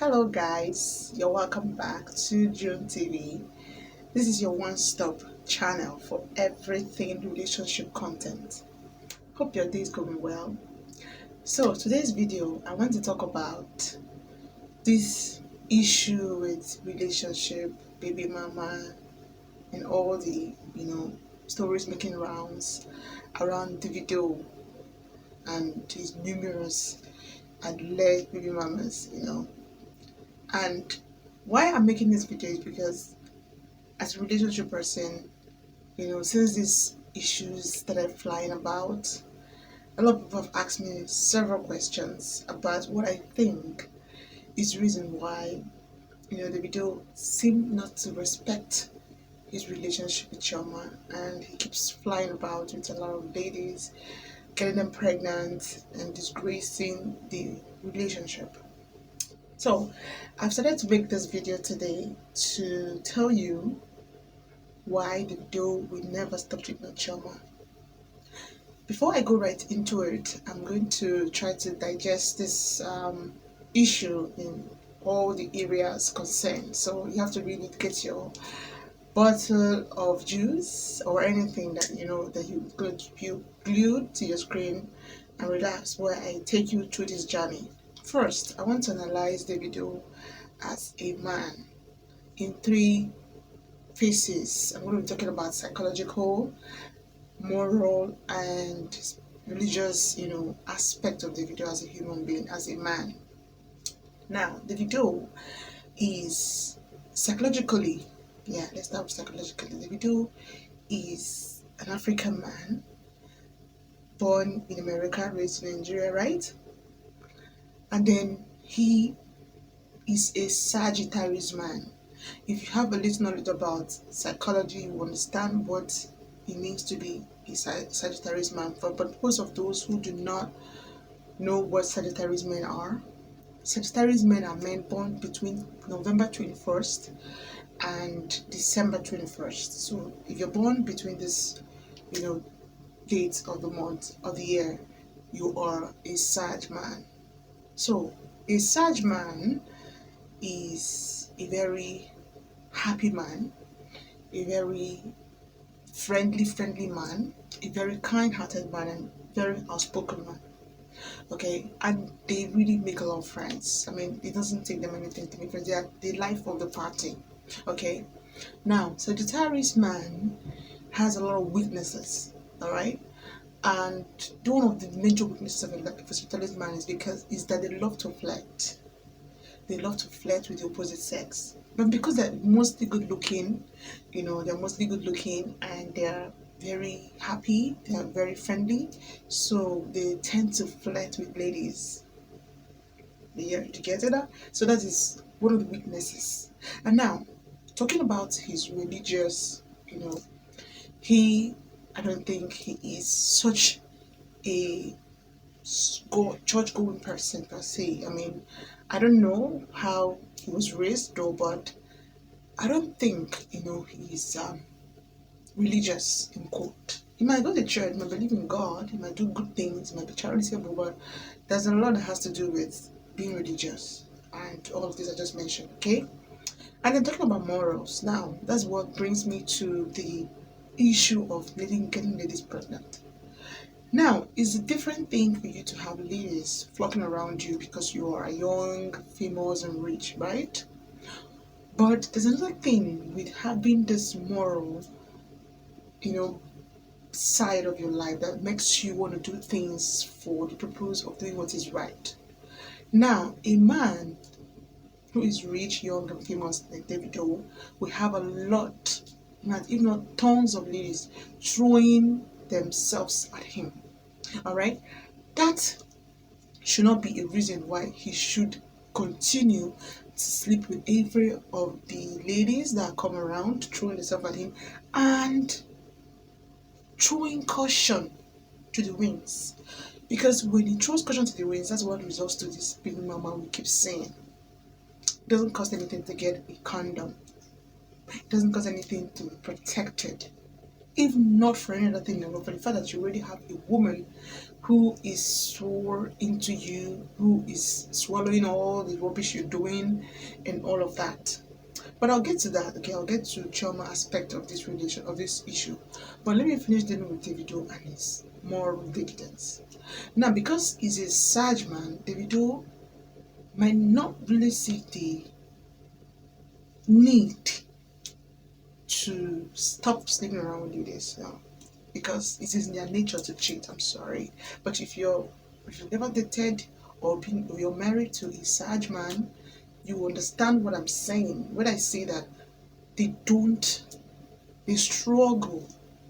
Hello guys, you're welcome back to June TV. This is your one-stop channel for everything relationship content. Hope your day is going well. So today's video, I want to talk about this issue with relationship, baby mama, and all the stories making rounds around the video and his numerous alleged baby mamas. And why I'm making this video is because as a relationship person, since these issues started flying about, a lot of people have asked me several questions about what I think is the reason why, the video seemed not to respect his relationship with Chioma, and he keeps flying about with a lot of ladies, getting them pregnant and disgracing the relationship. So I've started to make this video today to tell you why the video will never stop treating Chioma. Before I go right into it, I'm going to try to digest this issue in all the areas concerned. So you have to really get your bottle of juice or anything that that you glued to your screen and relax while I take you through this journey. First, I want to analyze the video as a man in three phases. I'm going to be talking about psychological, moral, and religious, aspect of the video as a human being, as a man. Now, the video is psychologically, yeah, let's start with psychologically. The video is an African man born in America, raised in Nigeria, right? And then he is a Sagittarius man. If you have a little knowledge about psychology, you understand what it means to be a Sagittarius man. But most of those who do not know what Sagittarius men are, Sagittarius men are men born between November 21st and December 21st. So if you're born between this, dates of the month of the year, you are a Sag man. So a Sag man is a very happy man, a very friendly man, a very kind-hearted man, and very outspoken man. Okay, and they really make a lot of friends. I mean, it doesn't take them anything to make friends. They are the life of the party. Okay, now Sagittarius man has a lot of weaknesses. All right, and one of the major weaknesses of a Sagittarius man is that they love to flirt. They love to flirt with the opposite sex. But because they're mostly good looking, and they're very happy, they're very friendly, so they tend to flirt with ladies. Yeah, to get it up. So that is one of the weaknesses. And now, talking about his religious, he, I don't think he is such a church going person per se. I mean, I don't know how he was raised though, but I don't think he's religious in quote. He might go to church, he might believe in God, he might do good things, he might be charitable, but there's a lot that has to do with being religious and all of this I just mentioned, okay? And then talking about morals, now that's what brings me to the issue of getting ladies pregnant. Now, it's a different thing for you to have ladies flocking around you because you are young, famous, and rich, right? But there's another thing with having this moral, you know, side of your life that makes you want to do things for the purpose of doing what is right. Now, a man who is rich, young, and famous like Davido will have a lot, if not tons of ladies throwing themselves at him. All right, that should not be a reason why he should continue to sleep with every of the ladies that come around throwing themselves at him and throwing caution to the winds. Because when he throws caution to the winds, that's what results to this baby mama we keep saying. It doesn't cost anything to get a condom. It doesn't cost anything to be protected. If not for any other thing, for the fact that you already have a woman who is so into you, who is swallowing all the rubbish you're doing and all of that. But I'll get to that. Okay, I'll get to Chioma aspect of this relation, of this issue. But let me finish dealing with Davido and his moral evidence. Now, because he's a sage man, Davido might not really see the need to stop sleeping around with ladies now, because it is in their nature to cheat. I'm sorry, but if you've never dated or you're married to a sage man, you understand what I'm saying when I say that they don't they struggle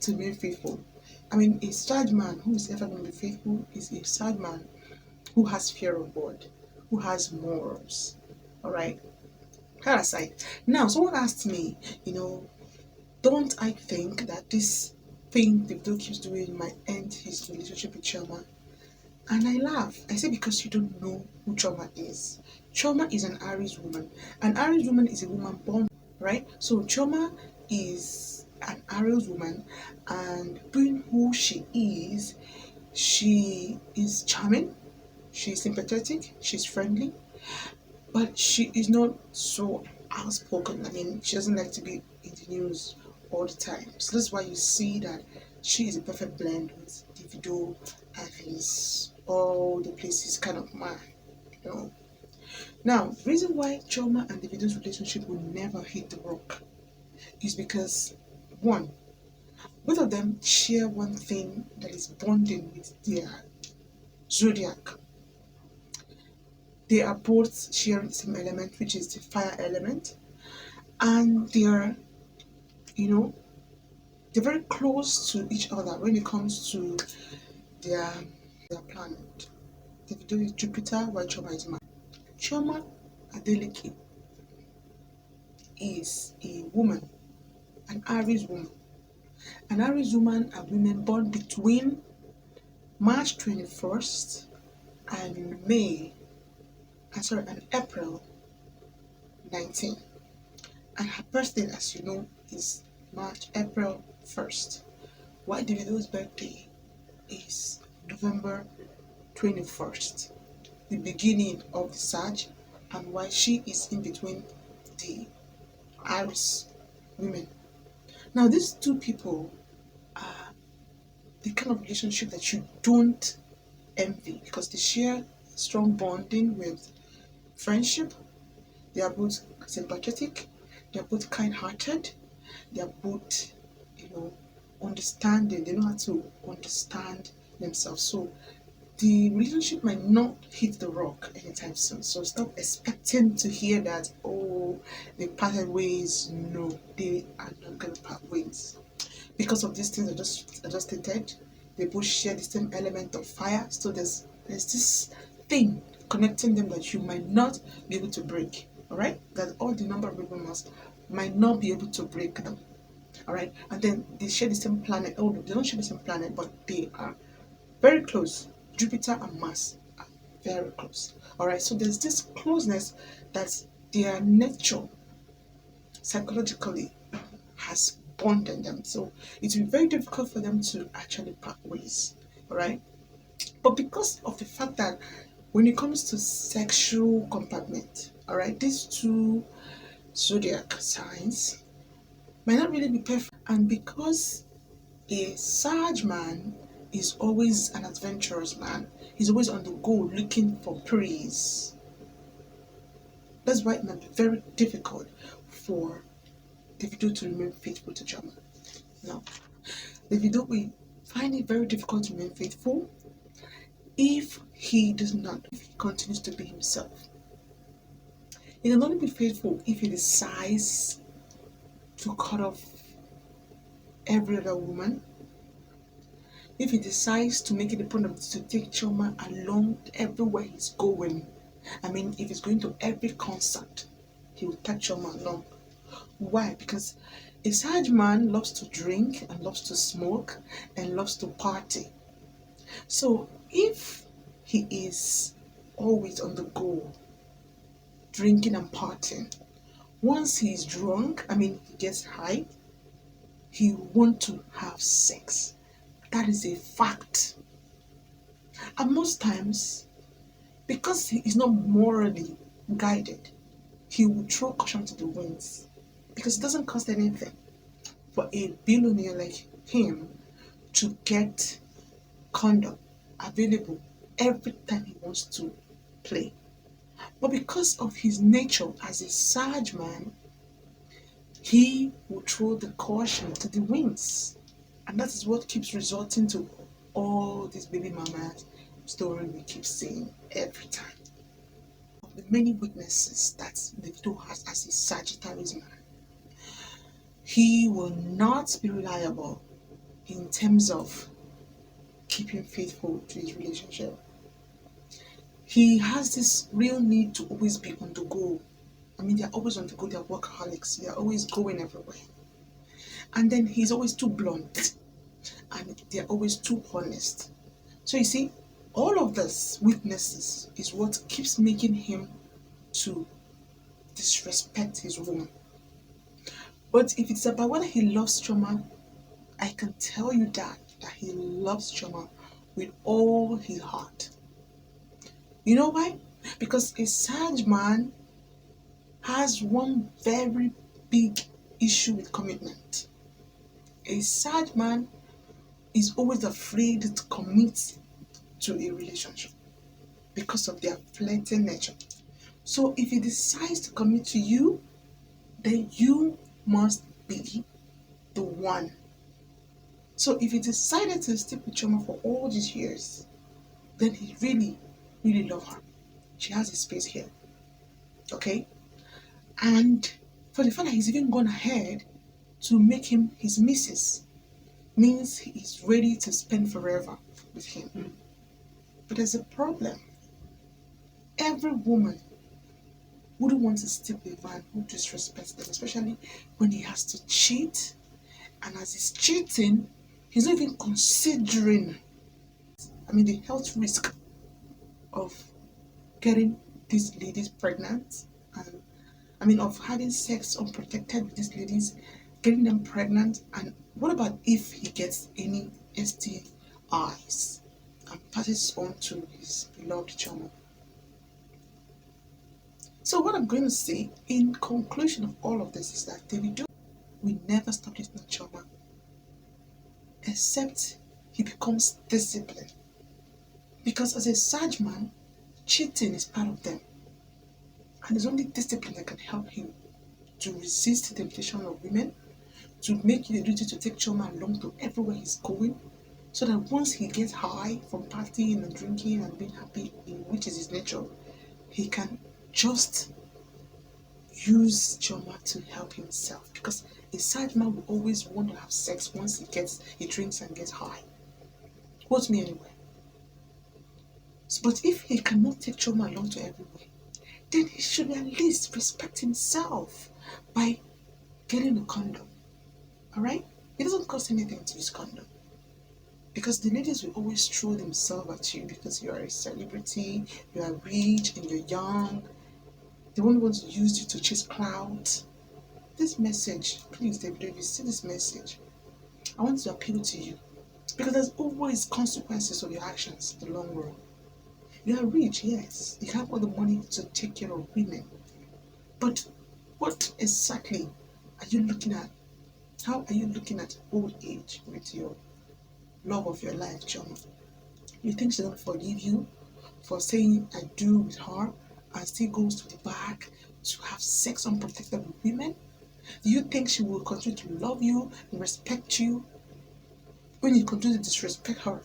to be faithful. I mean, a sage man who is ever going to be faithful is a sage man who has fear of God, who has morals. All right, that aside. Now, someone asked me, don't I think that this thing Davido keeps doing might end his relationship with Chioma? And I laugh. I say because you don't know who Chioma is. Chioma is an Aries woman. An Aries woman is a woman born, right? So Chioma is an Aries woman, and being who she is charming, she's sympathetic, she's friendly, but she is not so outspoken. I mean, she doesn't like to be in the news all the time. So that's why you see that she is a perfect blend with Davido and his all the places kind of man. You know. Now, the reason why Choma and Davido's relationship will never hit the rock is because one, both of them share one thing that is bonding with their zodiac. They are both sharing the same element, which is the fire element, and you know, they're very close to each other when it comes to their their planet. Davido is Jupiter, while Choma is Mars. Choma Adeleke is a woman, an Aries woman. An Aries woman are women born between March 21st and and April 19. And her birthday, as you know, is April 1st. While Davido's birthday is November 21st, the beginning of the Sag, and why she is in between the Aries women. Now, these two people are the kind of relationship that you don't envy because they share strong bonding with friendship. They are both sympathetic, they are both kind hearted, they are both, you know, understanding. They know how to understand themselves. So the relationship might not hit the rock anytime soon. So stop expecting to hear that, oh, they parted ways. No, they are not gonna part ways. Because of these things I just stated, they both share the same element of fire. So there's this thing connecting them that you might not be able to break. Alright? That all the number of people might not be able to break them. Alright? And then they share the same planet. Oh no, they don't share the same planet, but they are very close. Jupiter and Mars are very close. Alright, so there's this closeness that their nature psychologically has bonded them. So it will be very difficult for them to actually part ways. Alright? But because of the fact that when it comes to sexual compartment, alright, these two zodiac signs might not really be perfect. And because a Sag man is always an adventurous man, he's always on the go looking for praise. That's why it might be very difficult for Davido to remain faithful to Chioma. Now, Davido will find it very difficult to remain faithful if he continues to be himself. He can only be faithful if he decides to cut off every other woman, if he decides to make it a point of to take Chioma along everywhere he's going. I mean, if he's going to every concert, he will take Chioma along. Why? Because a Sag man loves to drink and loves to smoke and loves to party. So if he is always on the go, drinking and partying, once he's drunk, I mean, he gets high, he want to have sex. That is a fact. And most times, because he is not morally guided, he will throw caution to the winds because it doesn't cost anything for a billionaire like him to get condom available every time he wants to play. But because of his nature as a sage man, he will throw the caution to the winds. And that is what keeps resulting to all these baby mamas story we keep seeing every time. The many weaknesses that Davido has as a Sagittarius man. He will not be reliable in terms of keeping faithful to his relationship. He has this real need to always be on the go. I mean, they're always on the go, they're workaholics, they're always going everywhere. And then he's always too blunt and they're always too honest. So you see, all of this weaknesses is what keeps making him to disrespect his woman. But if it's about whether he loves Chioma, I can tell you that he loves Chioma with all his heart. You know why? Because a Sag man has one very big issue with commitment. A Sag man is always afraid to commit to a relationship because of their flirting nature. So if he decides to commit to you, then you must be the one. So if he decided to stick with Chioma for all these years, then he really, really loves her. She has a space here. Okay? And for the fact that he's even gone ahead to make him his missus means he's ready to spend forever with him. But there's a problem. Every woman wouldn't want to stick with a man who disrespects them, especially when he has to cheat. And as he's cheating, he's not even considering, the health risk of getting these ladies pregnant and of having sex unprotected with these ladies, getting them pregnant, and what about if he gets any STIs and passes on to his beloved Chioma? So what I'm going to say in conclusion of all of this is that Davido will never stop dating Chioma except he becomes disciplined. Because as a Sag man, cheating is part of them. And it's only discipline that can help him to resist the temptation of women, to make it a duty to take Chioma along to everywhere he's going, so that once he gets high from partying and drinking and being happy, which is his nature, he can just use Chioma to help himself. Because a side man will always want to have sex once he drinks and gets high. Quote me anyway. But if he cannot take Chioma along to everywhere, then he should at least respect himself by getting a condom. Alright? It doesn't cost anything to use condom. Because the ladies will always throw themselves at you because you are a celebrity, you are rich and you're young. They won't want to use you to chase clout. This message, please, David, if you see this message, I want to appeal to you. Because there's always consequences of your actions in the long run. You are rich, yes. You have all the money to take care of women. But what exactly are you looking at? How are you looking at old age with your love of your life, Chioma? You think she's going to forgive you for saying I do with her and still goes to the back to have sex unprotected with women? Do you think she will continue to love you and respect you when you continue to disrespect her?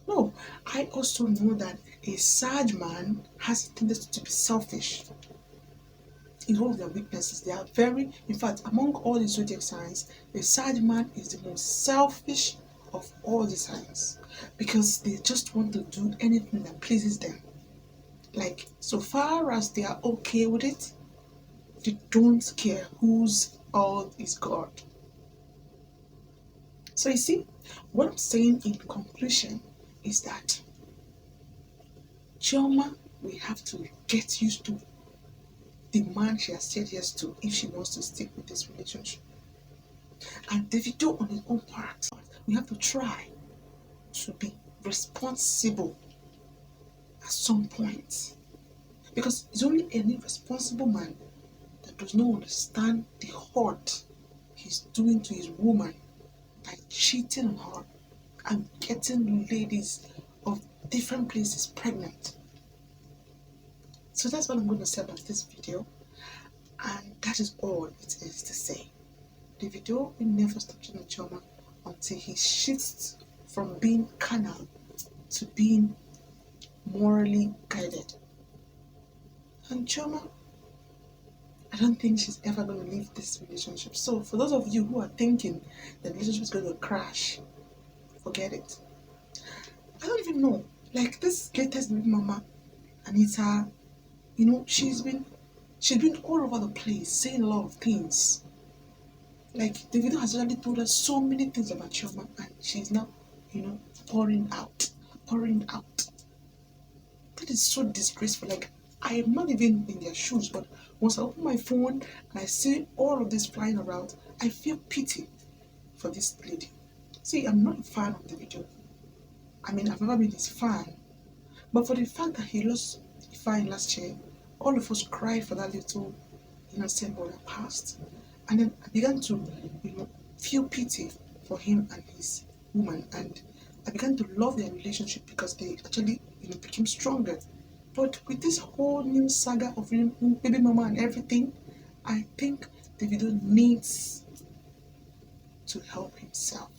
No, I also know that a Sag man has a tendency to be selfish. It's one of their weaknesses. They are in fact, among all the zodiac signs, the Sag man is the most selfish of all the signs because they just want to do anything that pleases them. Like, so far as they are okay with it, they don't care whose all is God. So you see, what I'm saying in conclusion is that Chioma will have to get used to the man she has said yes to if she wants to stick with this relationship. And Davido on his own part, we have to try to be responsible at some point. Because it's only any responsible man that does not understand the hurt he's doing to his woman by cheating on her and getting ladies of different places pregnant. So that's what I'm going to say about this video, and that is all it is to say. The video will never stop cheating on Chioma until he shifts from being carnal to being morally guided. And Chioma, I don't think she's ever going to leave this relationship. So for those of you who are thinking the relationship is going to crash, forget it. I don't even know. Like this latest baby mama, Anita, she's been all over the place saying a lot of things. Like the video has already told us so many things about Chioma, and she's now, pouring out, pouring out. That is so disgraceful. Like I am not even in their shoes, but once I open my phone and I see all of this flying around, I feel pity for this lady. See, I'm not a fan of the video. I mean, I've never been his fan, but for the fact that he lost Ifeanyi last year, all of us cried for that little innocent boy that passed. And then I began to, feel pity for him and his woman. And I began to love their relationship because they actually, became stronger. But with this whole new saga of baby mama and everything, I think Davido needs to help himself.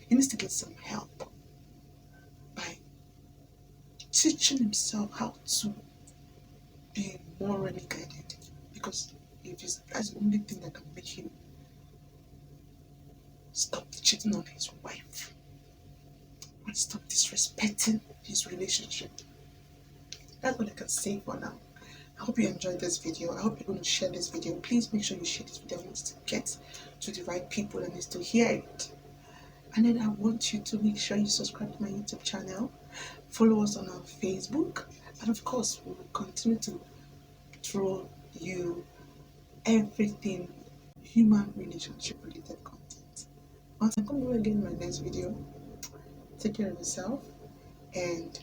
He needs to get some help by teaching himself how to be morally guided. Because that's the only thing that can make him stop cheating on his wife and stop disrespecting his relationship. That's what I can say for now. I hope you enjoyed this video. I hope you're going to share this video. Please make sure you share this video. I want it to get to the right people and needs to hear it. And then I want you to make sure you subscribe to my YouTube channel, follow us on our Facebook, and of course, we will continue to throw you everything human relationship related content. Once I come over again in my next video, take care of yourself and